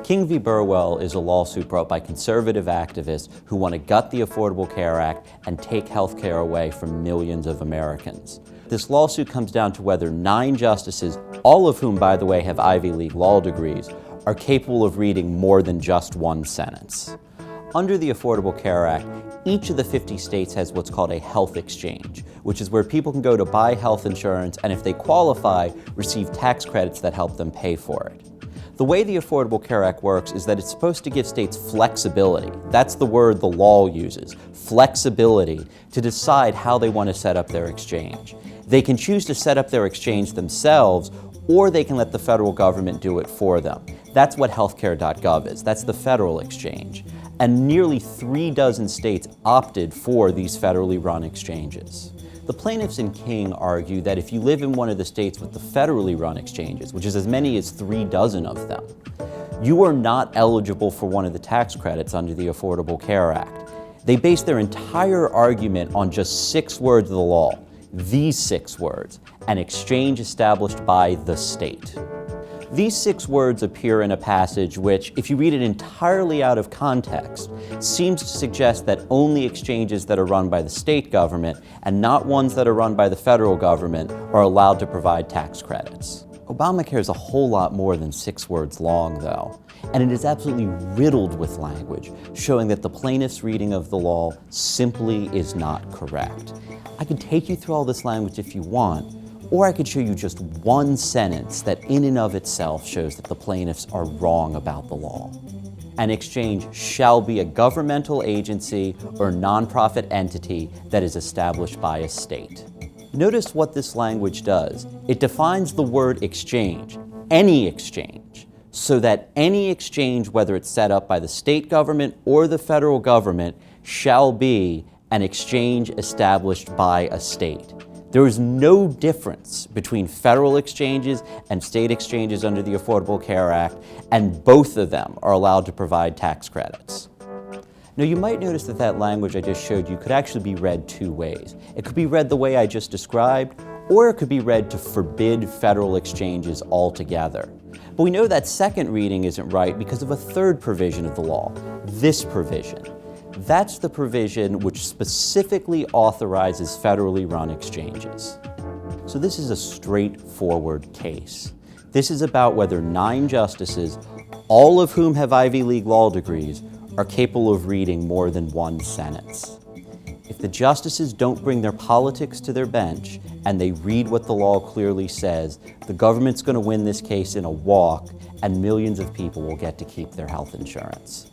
King v. Burwell is a lawsuit brought by conservative activists who want to gut the Affordable Care Act and take health care away from millions of Americans. This lawsuit comes down to whether 9 justices, all of whom, by the way, have Ivy League law degrees, are capable of reading more than just one sentence. Under the Affordable Care Act, each of the 50 states has what's called a health exchange, which is where people can go to buy health insurance and, if they qualify, receive tax credits that help them pay for it. The way the Affordable Care Act works is that it's supposed to give states flexibility. That's the word the law uses, flexibility, to decide how they want to set up their exchange. They can choose to set up their exchange themselves, or they can let the federal government do it for them. That's what healthcare.gov is. That's the federal exchange. And nearly 3 dozen states opted for these federally run exchanges. The plaintiffs in King argue that if you live in one of the states with the federally run exchanges, which is as many as 3 dozen of them, you are not eligible for one of the tax credits under the Affordable Care Act. They base their entire argument on just 6 words of the law. These 6 words: an exchange established by the state. These 6 words appear in a passage which, if you read it entirely out of context, seems to suggest that only exchanges that are run by the state government and not ones that are run by the federal government are allowed to provide tax credits. Obamacare is a whole lot more than 6 words long, though, and it is absolutely riddled with language showing that the plaintiff's reading of the law simply is not correct. I could take you through all this language if you want, or I could show you just one sentence that in and of itself shows that the plaintiffs are wrong about the law. An exchange shall be a governmental agency or nonprofit entity that is established by a state. Notice what this language does. It defines the word exchange, any exchange, so that any exchange, whether it's set up by the state government or the federal government, shall be an exchange established by a state. There is no difference between federal exchanges and state exchanges under the Affordable Care Act, and both of them are allowed to provide tax credits. Now, you might notice that that language I just showed you could actually be read 2 ways. It could be read the way I just described, or it could be read to forbid federal exchanges altogether. But we know that second reading isn't right because of a 3rd provision of the law, this provision. That's the provision which specifically authorizes federally run exchanges. So this is a straightforward case. This is about whether 9 justices, all of whom have Ivy League law degrees, are capable of reading more than one sentence. If the justices don't bring their politics to their bench and they read what the law clearly says, the government's going to win this case in a walk, and millions of people will get to keep their health insurance.